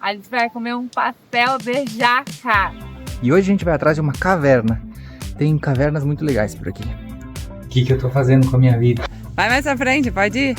A gente vai comer um pastel de jaca. E hoje a gente vai atrás de uma caverna. Tem cavernas muito legais por aqui. O que eu tô fazendo com a minha vida? Vai mais pra frente, pode ir?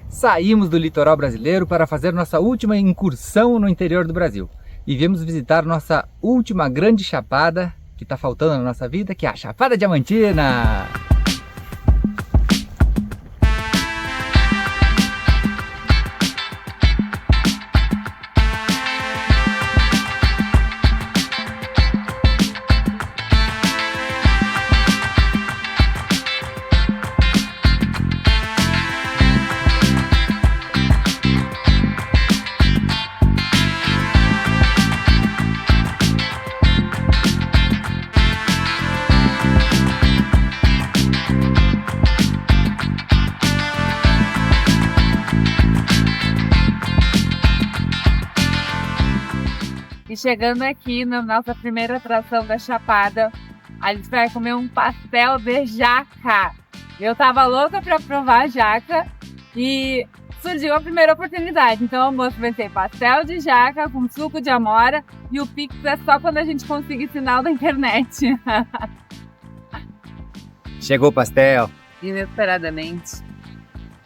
Saímos do litoral brasileiro para fazer nossa última incursão no interior do Brasil. E viemos visitar nossa última grande chapada que está faltando na nossa vida, que é a Chapada Diamantina. E chegando aqui na nossa primeira atração da Chapada, a gente vai comer um pastel de jaca. Eu tava louca pra provar a jaca e surgiu a primeira oportunidade. Então o almoço vai ser pastel de jaca com suco de amora e o Pix é só quando a gente conseguir sinal da internet. Chegou o pastel. Inesperadamente,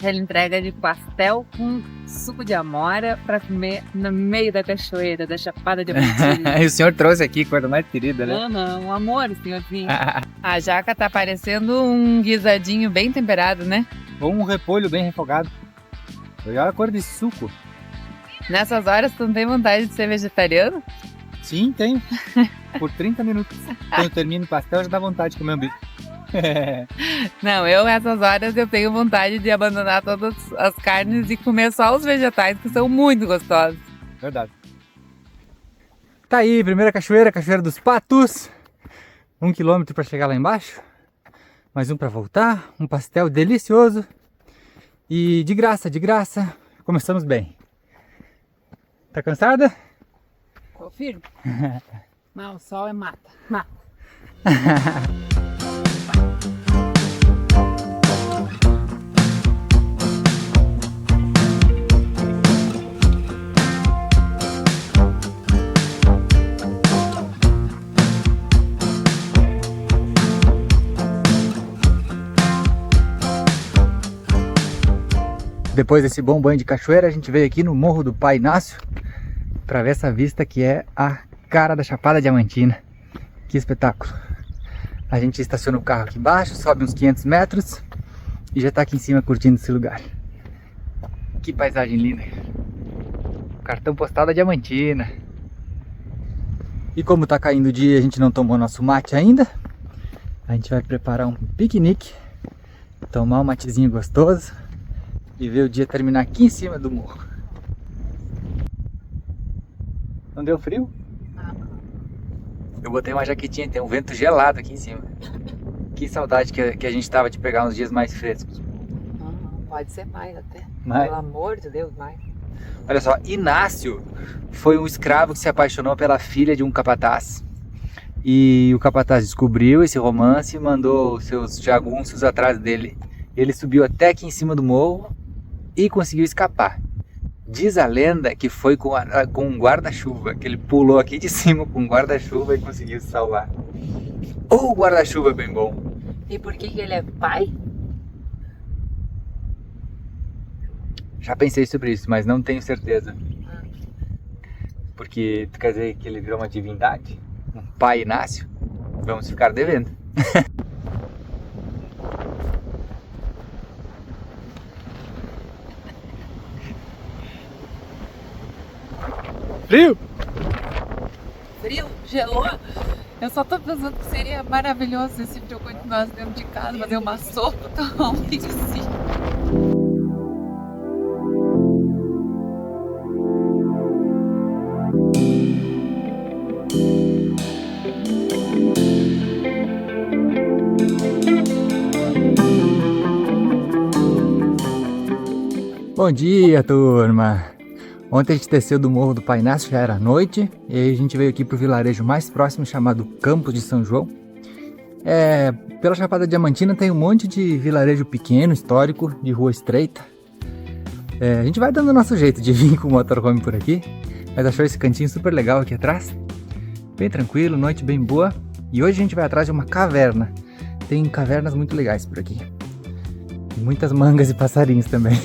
ela entrega de pastel com suco de amora para comer no meio da cachoeira, da Chapada Diamantina. E o senhor trouxe aqui, coisa mais querida, né? Um amor, senhorzinho. A jaca tá parecendo um guisadinho bem temperado, né? Ou um repolho bem refogado. Olha a cor desse suco. Nessas horas, tu não tem vontade de ser vegetariano? Sim, tenho. Por 30 minutos. Quando eu termino o pastel, já dá vontade de comer um bife. Não, nessas horas eu tenho vontade de abandonar todas as carnes e comer só os vegetais, que são muito gostosos. Verdade. Tá aí, primeira cachoeira, Cachoeira dos Patos. 1 quilômetro para chegar lá embaixo. Mais um para voltar. Um pastel delicioso. E de graça, começamos bem. Tá cansada? Tô firme. Não, o sol é mata. Depois desse bom banho de cachoeira, a gente veio aqui no Morro do Pai Inácio para ver essa vista que é a cara da Chapada Diamantina. Que espetáculo! A gente estaciona o carro aqui embaixo, sobe uns 500 metros e já está aqui em cima curtindo esse lugar. Que paisagem linda! Cartão postal da Diamantina. E como está caindo o dia e a gente não tomou nosso mate ainda, a gente vai preparar um piquenique, tomar um matezinho gostoso e ver o dia terminar aqui em cima do morro. Não deu frio? Eu botei uma jaquetinha, tem um vento gelado aqui em cima. Que saudade que a gente tava de pegar uns dias mais frescos. Pode ser mais até. Mais? Pelo amor de Deus, mais. Olha só, Inácio foi um escravo que se apaixonou pela filha de um capataz. E o capataz descobriu esse romance e mandou seus jagunços atrás dele. Ele subiu até aqui em cima do morro e conseguiu escapar. Diz a lenda que foi com um guarda-chuva, que ele pulou aqui de cima com um guarda-chuva e conseguiu se salvar. O guarda-chuva é bem bom. E por que ele é pai? Já pensei sobre isso, mas não tenho certeza. Porque tu quer dizer que ele virou uma divindade? Um pai Inácio? Vamos ficar devendo. Frio? Frio? Gelou? Eu só tô pensando que seria maravilhoso se eu continuasse dentro de casa, fazer uma sopa, tomar um whisky. Bom dia, turma! Ontem a gente desceu do Morro do Pai Inácio, já era noite, e aí a gente veio aqui pro vilarejo mais próximo chamado Campos de São João. Pela Chapada Diamantina tem um monte de vilarejo pequeno, histórico, de rua estreita. A gente vai dando o nosso jeito de vir com o motorhome por aqui, mas achou esse cantinho super legal aqui atrás. Bem tranquilo, noite bem boa. E hoje a gente vai atrás de uma caverna. Tem cavernas muito legais por aqui. Muitas mangas e passarinhos também.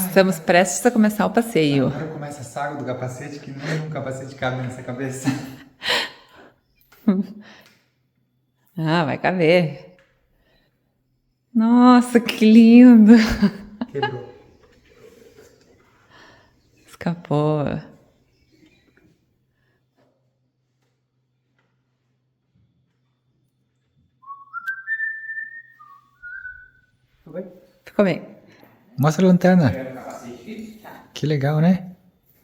Estamos prestes a começar o passeio. Agora começa a saga do capacete, que nem um capacete cabe nessa cabeça. Ah, vai caber. Nossa, que lindo! Quebrou. Escapou. Ficou bem. Mostra a lanterna. Que legal, né?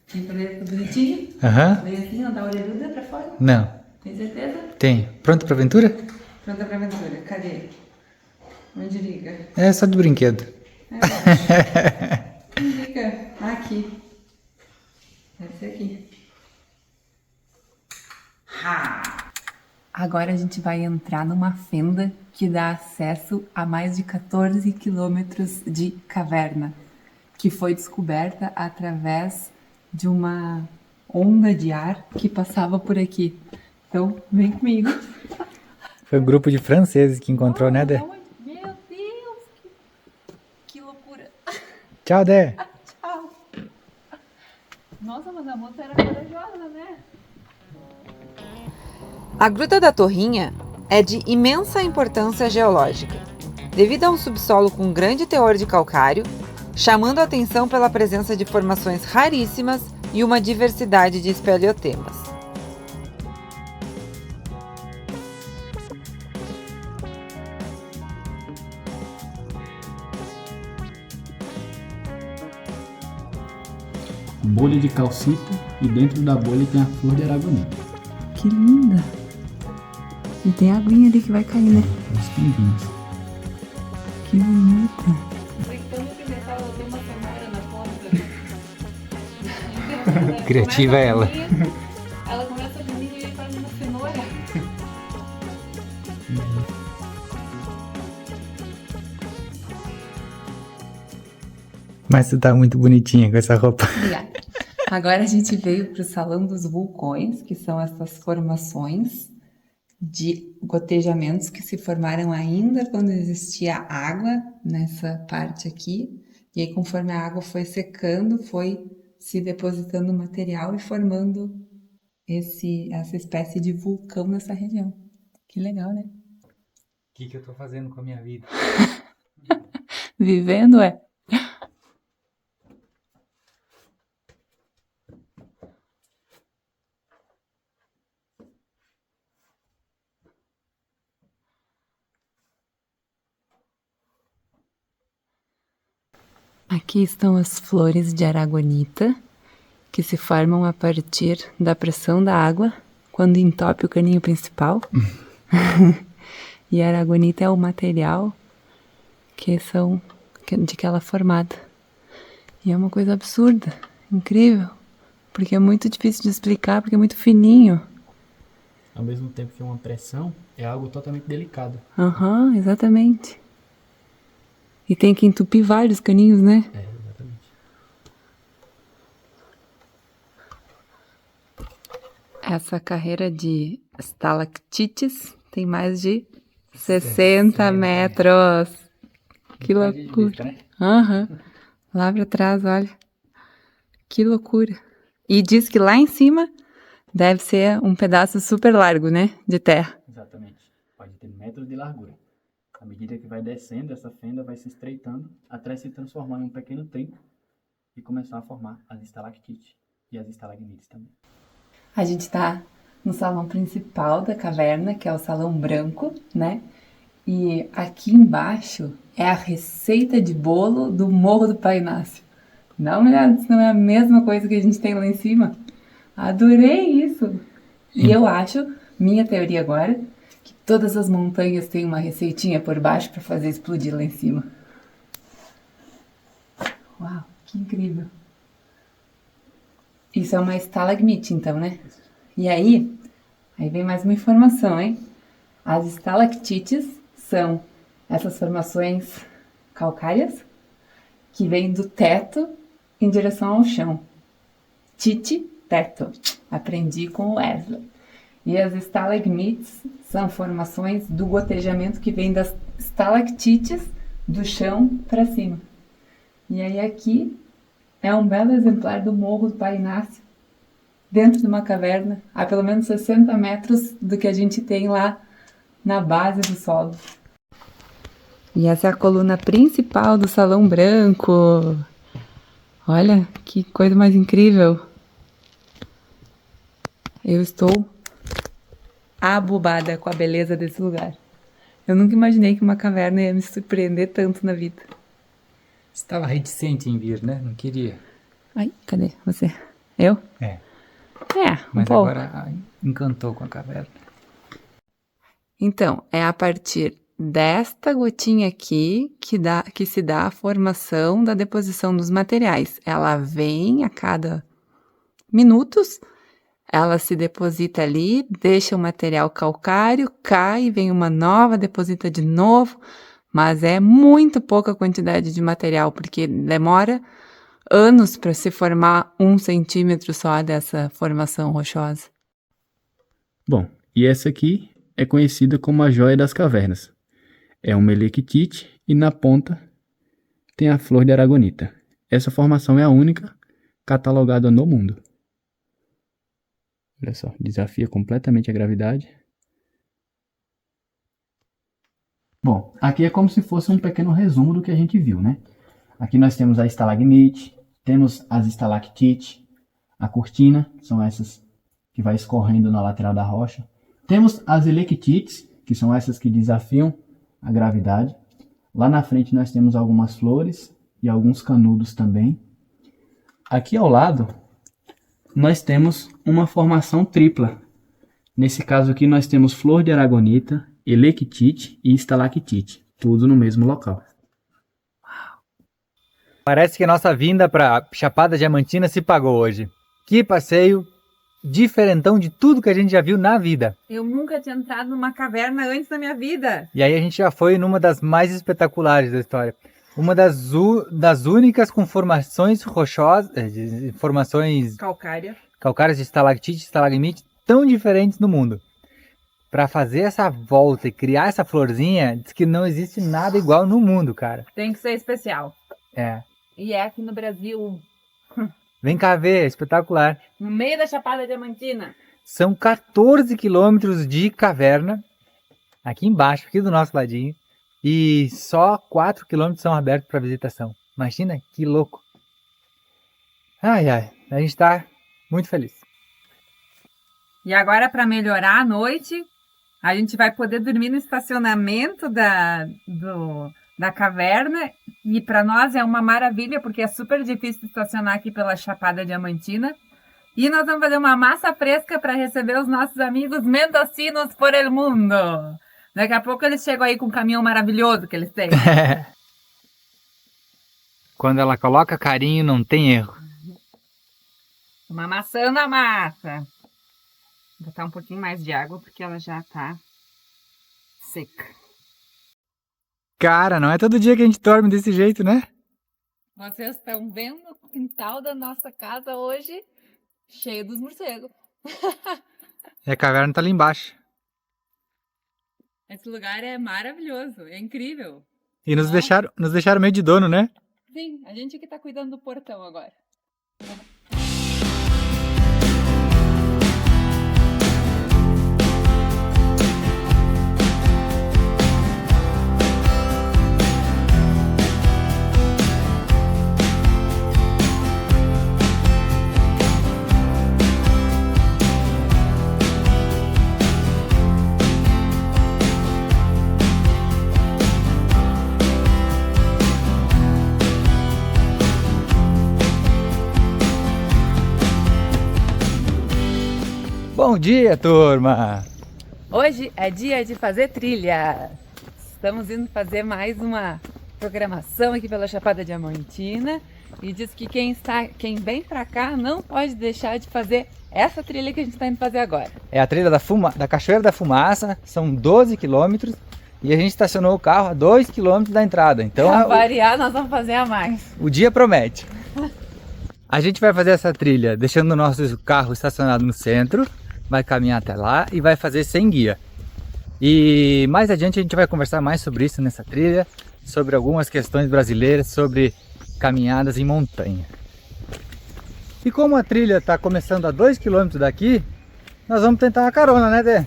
Tem preto bonitinho? Aham. Bem assim, não dá orelhuda pra fora? Não. Tem certeza? Tem. Pronto pra aventura? Pronta pra aventura. Cadê? Onde liga? É só de brinquedo. Onde liga? Ah, aqui. Deve ser aqui. Agora a gente vai entrar numa fenda que dá acesso a mais de 14 quilômetros de caverna, que foi descoberta através de uma onda de ar que passava por aqui. Então, vem comigo. Foi um grupo de franceses que encontrou, né, Dé? Meu Deus, que loucura. Tchau, Dé. Tchau. Nossa, mas a moça era corajosa, né? A Gruta da Torrinha é de imensa importância geológica, devido a um subsolo com grande teor de calcário, chamando a atenção pela presença de formações raríssimas e uma diversidade de espeleotemas. Bolha de calcita e dentro da bolha tem a flor de aragonita. Que linda! E tem a aguinha ali que vai cair, né? Os pinguins. Que bonita! Criativa é ela. Ela começa a dormir e faz uma cenoura. Mas tu tá muito bonitinha com essa roupa. Obrigada. Agora a gente veio para o Salão dos Vulcões, que são essas formações de gotejamentos que se formaram ainda quando existia água nessa parte aqui. E aí, conforme a água foi secando, foi se depositando material e formando essa espécie de vulcão nessa região. Que legal, né? O que eu tô fazendo com a minha vida? Vivendo, é? Aqui estão as flores de aragonita, que se formam a partir da pressão da água, quando entope o caninho principal. E a aragonita é o material que de aquela formada. E é uma coisa absurda, incrível, porque é muito difícil de explicar, porque é muito fininho. Ao mesmo tempo que uma pressão, é algo totalmente delicado. Aham, exatamente. E tem que entupir vários caninhos, né? É, exatamente. Essa carreira de estalactites tem mais de 60 metros. Que loucura. Aham. Lá pra trás, olha. Que loucura. E diz que lá em cima deve ser um pedaço super largo, né? De terra. Exatamente. Pode ter metros de largura. À medida que vai descendo, essa fenda vai se estreitando até se transformar em um pequeno trinco e começar a formar as estalactites e as estalagmites também. A gente está no salão principal da caverna, que é o salão branco, né? E aqui embaixo é a receita de bolo do Morro do Pai Inácio. Dá uma olhada se não é a mesma coisa que a gente tem lá em cima. Adorei isso! E eu acho, minha teoria agora, que todas as montanhas têm uma receitinha por baixo para fazer explodir lá em cima. Uau, que incrível! Isso é uma estalagmite, então, né? E aí vem mais uma informação, hein? As estalactites são essas formações calcárias que vêm do teto em direção ao chão. Tite, teto. Aprendi com o Wesley. E as estalagmites são formações do gotejamento que vem das estalactites do chão para cima. E aí aqui é um belo exemplar do Morro do Pai Inácio, dentro de uma caverna, a pelo menos 60 metros do que a gente tem lá na base do solo. E essa é a coluna principal do Salão Branco. Olha, que coisa mais incrível. Eu estou abobada com a beleza desse lugar. Eu nunca imaginei que uma caverna ia me surpreender tanto na vida. Estava reticente em vir, né? Não queria. Ai, cadê você? Eu? É. É, um Mas pouco. agora encantou com a caverna. Então, é a partir desta gotinha aqui que se dá a formação da deposição dos materiais. Ela vem a cada minutos, ela se deposita ali, deixa o material calcário, cai, vem uma nova, deposita de novo, mas é muito pouca quantidade de material, porque demora anos para se formar 1 centímetro só dessa formação rochosa. Bom, e essa aqui é conhecida como a joia das cavernas. É uma melequitite e na ponta tem a flor de aragonita. Essa formação é a única catalogada no mundo. Olha só, desafia completamente a gravidade. Bom, aqui é como se fosse um pequeno resumo do que a gente viu, né? Aqui nós temos a estalagmite, temos as estalactites, a cortina, são essas que vai escorrendo na lateral da rocha. Temos as electites, que são essas que desafiam a gravidade. Lá na frente nós temos algumas flores e alguns canudos também. Aqui ao lado nós temos uma formação tripla. Nesse caso aqui nós temos flor de aragonita, electite e estalactite, tudo no mesmo local. Parece que a nossa vinda para Chapada Diamantina se pagou hoje. Que passeio diferentão de tudo que a gente já viu na vida. Eu nunca tinha entrado numa caverna antes na minha vida. E aí a gente já foi numa das mais espetaculares da história. Uma das únicas com formações rochosas, formações calcárias de estalactite e estalagmite tão diferentes no mundo. Para fazer essa volta e criar essa florzinha, diz que não existe nada igual no mundo, cara. Tem que ser especial. É. E é aqui no Brasil, Vem cá ver, é espetacular. no meio da Chapada Diamantina. São 14 quilômetros de caverna, aqui embaixo, aqui do nosso ladinho, e só 4 quilômetros são abertos para visitação. Imagina que louco. Ai, ai, a gente está muito feliz. E agora, para melhorar a noite, a gente vai poder dormir no estacionamento da caverna. E para nós é uma maravilha, porque é super difícil estacionar aqui pela Chapada Diamantina. E nós vamos fazer uma massa fresca para receber os nossos amigos mendocinos por el mundo. Daqui a pouco eles chegam aí com um caminhão maravilhoso que eles têm. Quando ela coloca carinho, não tem erro. Uma maçã na massa. Vou botar um pouquinho mais de água porque ela já tá seca. Cara, não é todo dia que a gente dorme desse jeito, né? Vocês estão vendo o quintal da nossa casa hoje cheio dos morcegos. E a caverna tá ali embaixo. Esse lugar é maravilhoso, é incrível. E nos deixaram meio de dono, né? Sim, a gente que tá cuidando do portão agora. Bom dia, turma! Hoje é dia de fazer trilha. Estamos indo fazer mais uma programação aqui pela Chapada Diamantina e diz que quem vem pra cá não pode deixar de fazer essa trilha que a gente está indo fazer agora. É a trilha da Cachoeira da Fumaça, são 12 quilômetros e a gente estacionou o carro a 2 quilômetros da entrada. Então, Pra variar, nós vamos fazer a mais. o dia promete. A gente vai fazer essa trilha deixando o nosso carro estacionado no centro, vai caminhar até lá e vai fazer sem guia. E mais adiante a gente vai conversar mais sobre isso nessa trilha, sobre algumas questões brasileiras, sobre caminhadas em montanha. E como a trilha está começando a 2 km daqui, nós vamos tentar uma carona, né, Dê?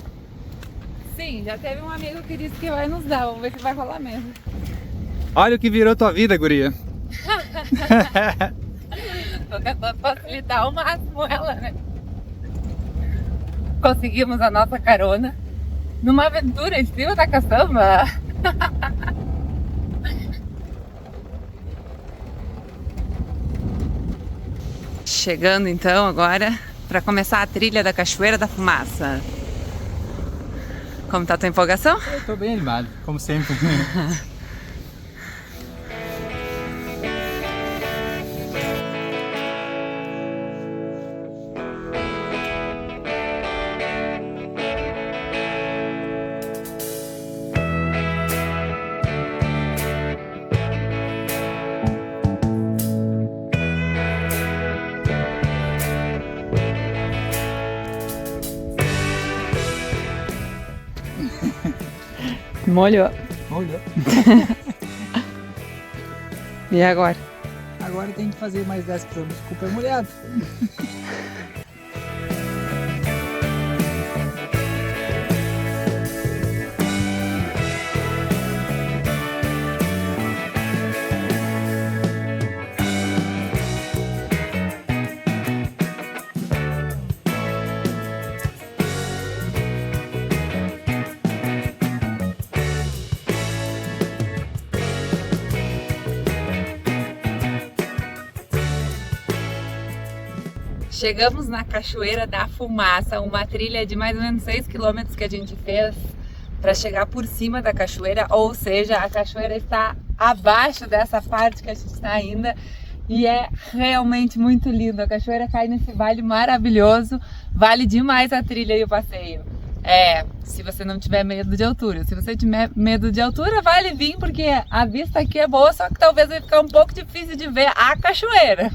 Sim, já teve um amigo que disse que vai nos dar, vamos ver se vai rolar mesmo. Olha o que virou tua vida, guria. Tô tentando facilitar ao máximo ela, né? Conseguimos a nossa carona numa aventura em cima da caçamba. Chegando então agora para começar a trilha da Cachoeira da Fumaça. Como tá a tua empolgação? Eu tô bem animado, como sempre. Molhou. Olha. E agora? Agora tem que fazer mais 10 km com o pé molhado. Chegamos na Cachoeira da Fumaça, uma trilha de mais ou menos 6 km que a gente fez para chegar por cima da cachoeira, ou seja, a cachoeira está abaixo dessa parte que a gente está ainda e é realmente muito lindo. A cachoeira cai nesse vale maravilhoso, vale demais a trilha e o passeio. Se você não tiver medo de altura. Se você tiver medo de altura, vale vir, porque a vista aqui é boa, só que talvez vai ficar um pouco difícil de ver a cachoeira.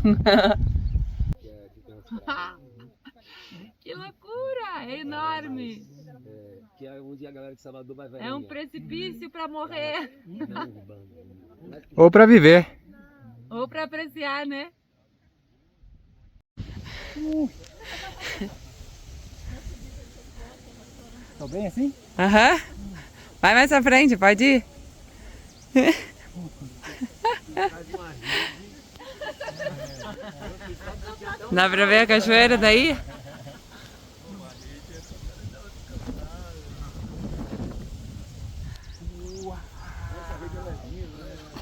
Que loucura! É enorme! Que é onde a galera de Salvador vai ver. É um precipício para morrer. Ou pra viver. Ou para apreciar, né? Tô bem assim? Aham. Vai mais à frente, pode ir. Dá pra ver a cachoeira daí?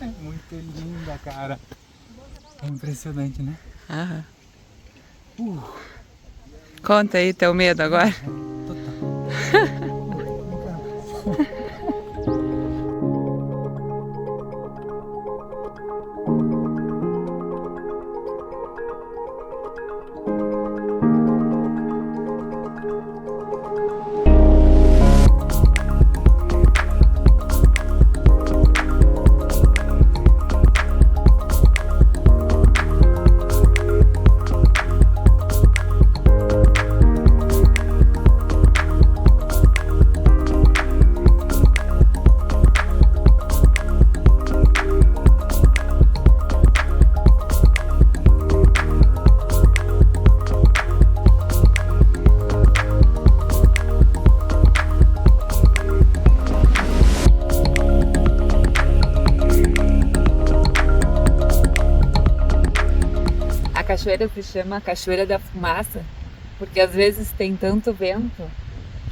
É muito linda, cara. É impressionante, né? Aham. Conta aí teu medo agora. cachoeira se chama Cachoeira da Fumaça, porque às vezes tem tanto vento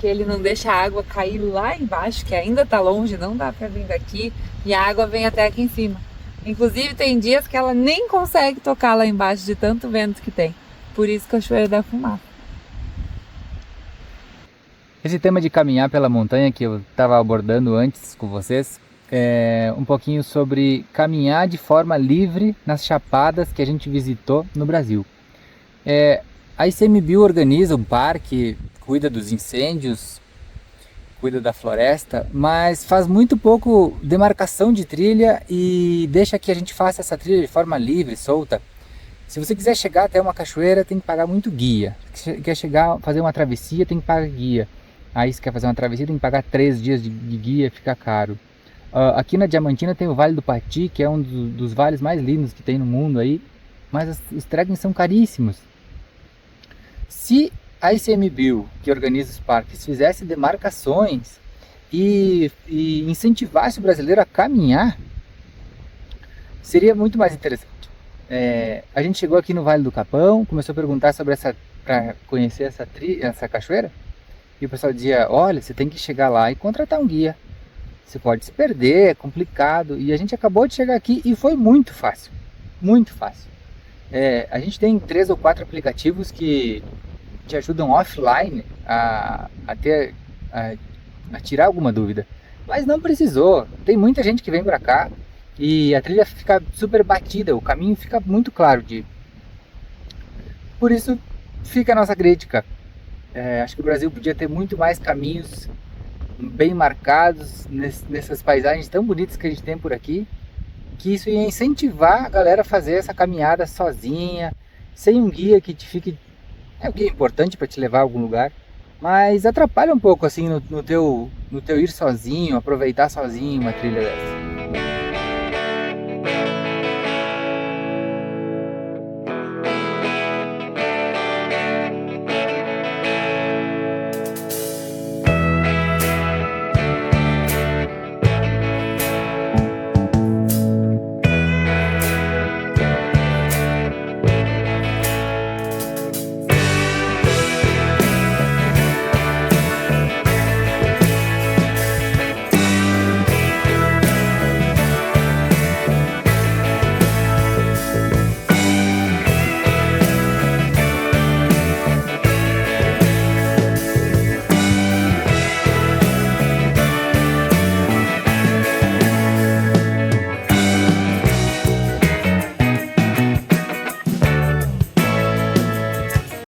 que ele não deixa a água cair lá embaixo, que ainda tá longe, não dá pra vir daqui, e a água vem até aqui em cima. Inclusive tem dias que ela nem consegue tocar lá embaixo de tanto vento que tem. Por isso Cachoeira da Fumaça. Esse tema de caminhar pela montanha que eu estava abordando antes com vocês é um pouquinho sobre caminhar de forma livre nas chapadas que a gente visitou no Brasil. A ICMBio organiza um parque, cuida dos incêndios, cuida da floresta, mas faz muito pouco demarcação de trilha e deixa que a gente faça essa trilha de forma livre, solta. Se você quiser chegar até uma cachoeira, tem que pagar muito guia. Se quer chegar, fazer uma travessia, tem que pagar guia. Aí se quer fazer uma travessia, tem que pagar 3 dias de guia, fica caro. Aqui na Diamantina tem o Vale do Pati, que é um dos vales mais lindos que tem no mundo aí, mas os trekkings são caríssimos. Se a ICMBio, que organiza os parques, fizesse demarcações e incentivasse o brasileiro a caminhar, seria muito mais interessante. A gente chegou aqui no Vale do Capão, começou a perguntar sobre para conhecer essa cachoeira, e o pessoal dizia, olha, você tem que chegar lá e contratar um guia. Você pode se perder, é complicado, e a gente acabou de chegar aqui e foi muito fácil, muito fácil. A gente tem 3 ou 4 aplicativos que te ajudam offline a tirar alguma dúvida, mas não precisou. Tem muita gente que vem para cá e a trilha fica super batida, o caminho fica muito claro por isso fica a nossa crítica. Acho que o Brasil podia ter muito mais caminhos bem marcados nessas paisagens tão bonitas que a gente tem por aqui, que isso ia incentivar a galera a fazer essa caminhada sozinha, sem um guia que te fique... O guia é importante para te levar a algum lugar, mas atrapalha um pouco assim no teu ir sozinho, aproveitar sozinho uma trilha dessa.